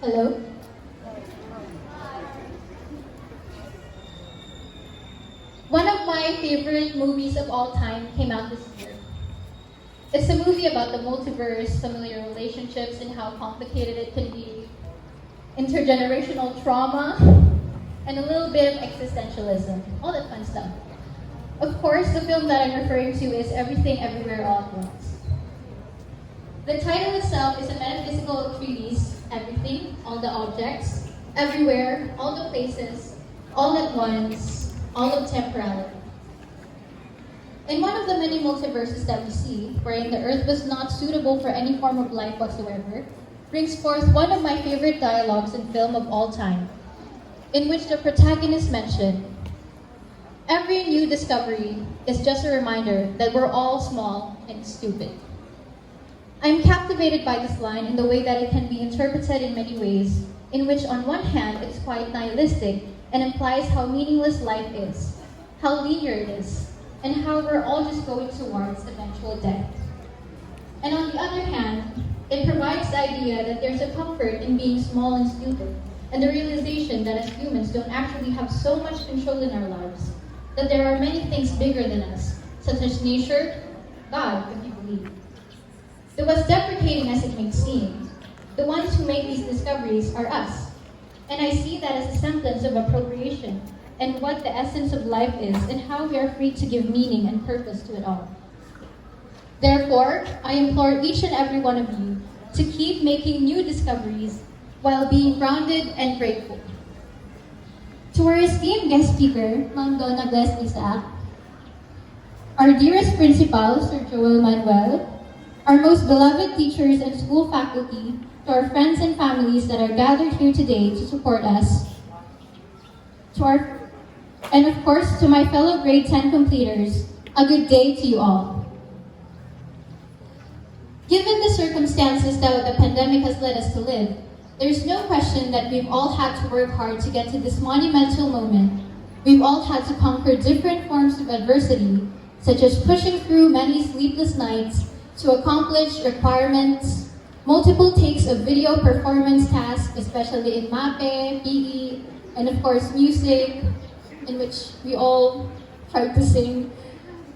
Hello? One of my favorite movies of all time came out this year. It's a movie about the multiverse, familiar relationships, and how complicated it can be, intergenerational trauma, and a little bit of existentialism, all that fun stuff. Of course, the film that I'm referring to is Everything Everywhere All at Once. The title itself is a metaphysical treatise, everything, all the objects, everywhere, all the places, all at once, all of temporality. In one of the many multiverses that we see, wherein the earth was not suitable for any form of life whatsoever, brings forth one of my favorite dialogues in film of all time, in which the protagonist mentioned, "Every new discovery is just a reminder that we're all small and stupid." I'm captivated by this line in the way that it can be interpreted in many ways, in which on one hand it's quite nihilistic and implies how meaningless life is, how linear it is, and how we're all just going towards eventual death. And on the other hand, it provides the idea that there's a comfort in being small and stupid, and the realization that as humans don't actually have so much control in our lives, that there are many things bigger than us, such as nature, God, if you believe. Though as deprecating as it may seem, the ones who make these discoveries are us, and I see that as a semblance of appropriation and what the essence of life is and how we are free to give meaning and purpose to it all. Therefore, I implore each and every one of you to keep making new discoveries while being grounded and grateful. To our esteemed guest speaker, Ma'am Donna Bless Isaac, our dearest principal, Sir Joel Manuel, our most beloved teachers and school faculty, to our friends and families that are gathered here today to support us, and of course, to my fellow grade 10 completers, a good day to you all. Given the circumstances that the pandemic has led us to live, there's no question that we've all had to work hard to get to this monumental moment. We've all had to conquer different forms of adversity, such as pushing through many sleepless nights to accomplish requirements, multiple takes of video performance tasks, especially in MAPE, PE, and of course music, in which we all tried to sing,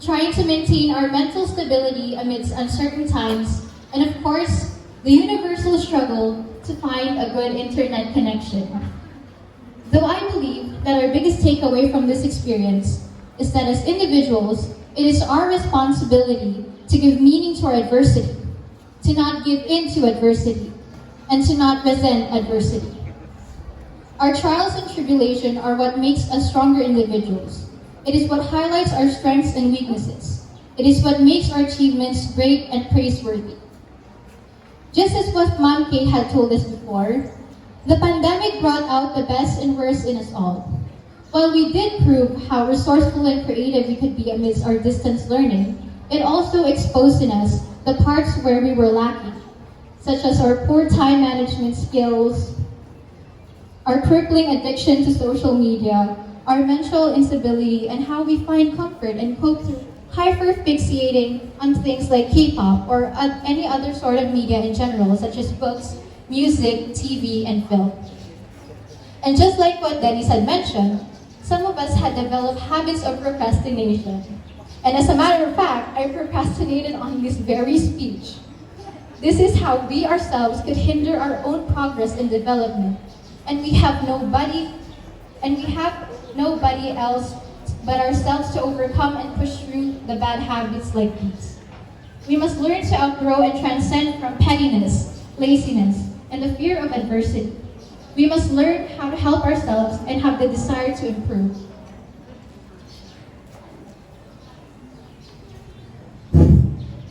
trying to maintain our mental stability amidst uncertain times, and of course, the universal struggle to find a good internet connection. Though I believe that our biggest takeaway from this experience is that as individuals, it is our responsibility to give meaning to our adversity, to not give in to adversity, and to not resent adversity. Our trials and tribulation are what makes us stronger individuals. It is what highlights our strengths and weaknesses. It is what makes our achievements great and praiseworthy. Just as what Ma'am Kate had told us before, the pandemic brought out the best and worst in us all. While we did prove how resourceful and creative we could be amidst our distance learning, it also exposed in us the parts where we were lacking, such as our poor time management skills, our crippling addiction to social media, our mental instability, and how we find comfort and cope through hyper-fixating on things like K-pop or any other sort of media in general, such as books, music, TV, and film. And just like what Dennis had mentioned, some of us had developed habits of procrastination. And as a matter of fact, I procrastinated on this very speech. This is how we ourselves could hinder our own progress and development. And we have nobody else but ourselves to overcome and push through the bad habits like these. We must learn to outgrow and transcend from pettiness, laziness, and the fear of adversity. We must learn how to help ourselves and have the desire to improve.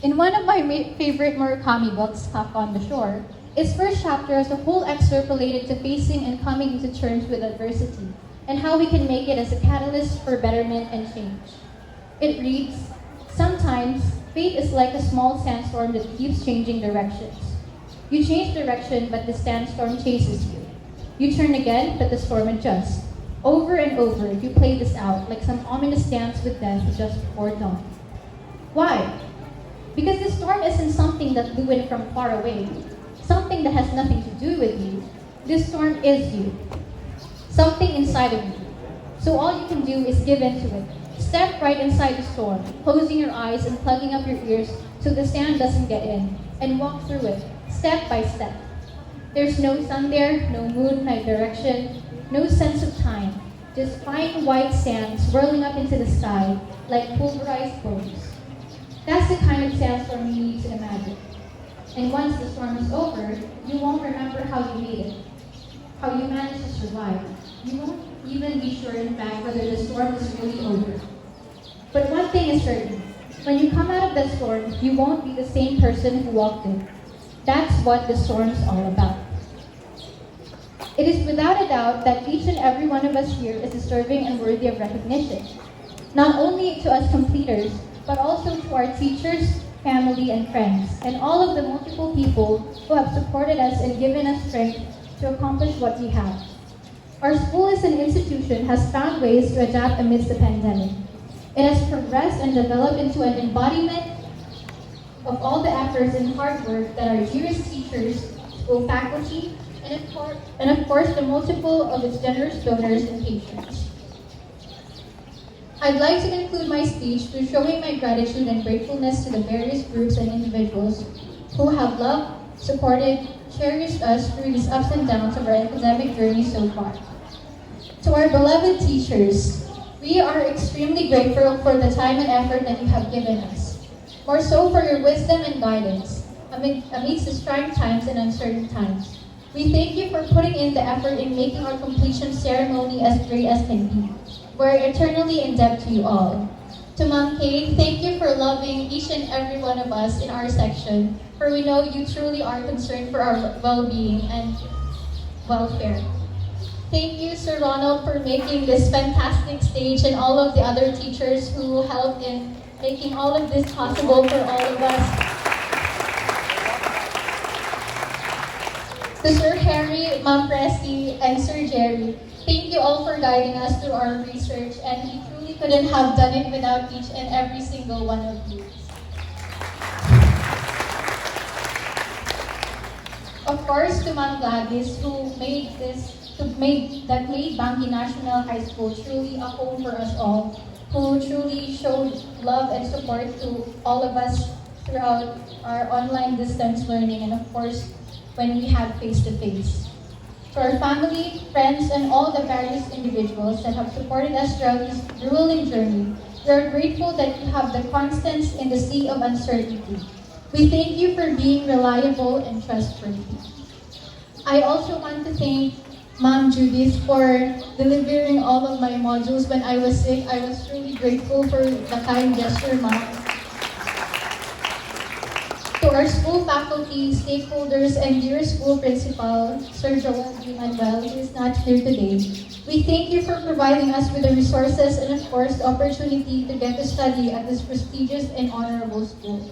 In one of my favorite Murakami books, Kafka on the Shore, its first chapter has a whole excerpt related to facing and coming into terms with adversity, and how we can make it as a catalyst for betterment and change. It reads, "Sometimes, fate is like a small sandstorm that keeps changing directions. You change direction, but the sandstorm chases you. You turn again, but the storm adjusts. Over and over, you play this out like some ominous dance with death just before dawn. Why? Because the storm isn't something that blew in from far away, something that has nothing to do with you. This storm is you, something inside of you. So all you can do is give in to it. Step right inside the storm, closing your eyes and plugging up your ears so the sand doesn't get in, and walk through it, step by step. There's no sun there, no moon, no direction, no sense of time, just fine white sand swirling up into the sky like pulverized bones. That's the kind of sandstorm you need to imagine. And once the storm is over, you won't remember how you made it, how you managed to survive. You won't even be sure, in fact, whether the storm is really over. But one thing is certain. When you come out of that storm, you won't be the same person who walked in. That's what the storm's all about. It is without a doubt that each and every one of us here is deserving and worthy of recognition. Not only to us completers, but also to our teachers, family, and friends, and all of the multiple people who have supported us and given us strength to accomplish what we have. Our school as an institution has found ways to adapt amidst the pandemic. It has progressed and developed into an embodiment of all the efforts and hard work that our dearest teachers, school faculty, and of course the multiple of its generous donors and patrons. I'd like to conclude my speech through showing my gratitude and gratefulness to the various groups and individuals who have loved, supported, cherished us through these ups and downs of our academic journey so far. To our beloved teachers, we are extremely grateful for the time and effort that you have given us. More so for your wisdom and guidance amidst the trying times and uncertain times. We thank you for putting in the effort in making our completion ceremony as great as can be. We're eternally in debt to you all. To Ma'am Kay, thank you for loving each and every one of us in our section, for we know you truly are concerned for our well-being and welfare. Thank you, Sir Ronald, for making this fantastic stage, and all of the other teachers who helped in making all of this possible for all of us. To Sir Harry, Ma'am Presti, and Sir Jerry, thank you all for guiding us through our research, and we truly couldn't have done it without each and every single one of you. Of course, to Ma'am Gladys, who made Bangi National High School truly a home for us all, who truly showed love and support to all of us throughout our online distance learning, and of course, when we had face-to-face. To our family, friends, and all the various individuals that have supported us throughout this grueling journey, we are grateful that you have the constants in the sea of uncertainty. We thank you for being reliable and trustworthy. I also want to thank Ma'am Judith for delivering all of my modules when I was sick. I was truly grateful for the kind gesture, Ma'am. To our school faculty, stakeholders, and dear school principal, Sir Joel G. Manuel, who is not here today, we thank you for providing us with the resources and, of course, the opportunity to get to study at this prestigious and honorable school.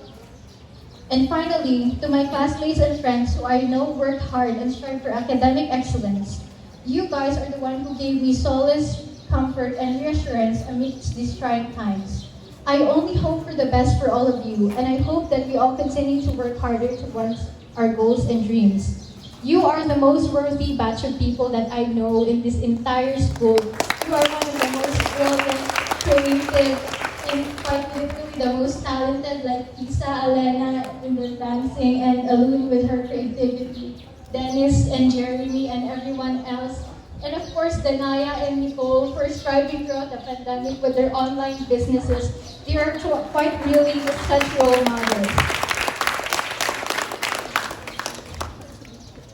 And finally, to my classmates and friends who I know worked hard and strive for academic excellence, you guys are the one who gave me solace, comfort, and reassurance amidst these trying times. I only hope for the best for all of you, and I hope that we all continue to work harder towards our goals and dreams. You are the most worthy batch of people that I know in this entire school. You are one of the most brilliant, creative, and quite literally the most talented, like Isa, Alena in the dancing, and Alun with her creativity, Dennis and Jeremy and everyone else. And of course, Danaya and Nicole for striving throughout the pandemic with their online businesses. They are quite really such role models.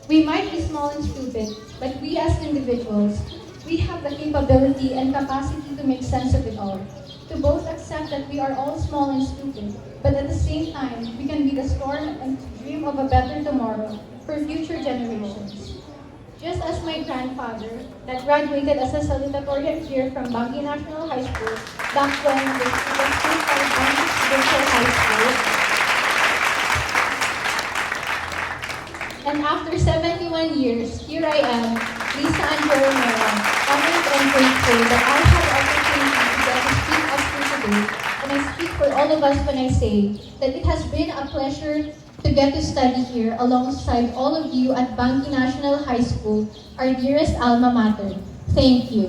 We might be small and stupid, but we as individuals, we have the capability and capacity to make sense of it all. To both accept that we are all small and stupid, but at the same time, we can be the storm and dream of a better tomorrow for future generations. Just as my grandfather, that graduated as a salutatorian here from Bangi National High School, back when the students still called Bangi Residential High School. And after 71 years, here I am, Lisa Andrea, honored and grateful that I had the opportunity to get to speak up here today, and I speak for all of us when I say that it has been a pleasure to get to study here alongside all of you at Bangui National High School, our dearest alma mater. Thank you.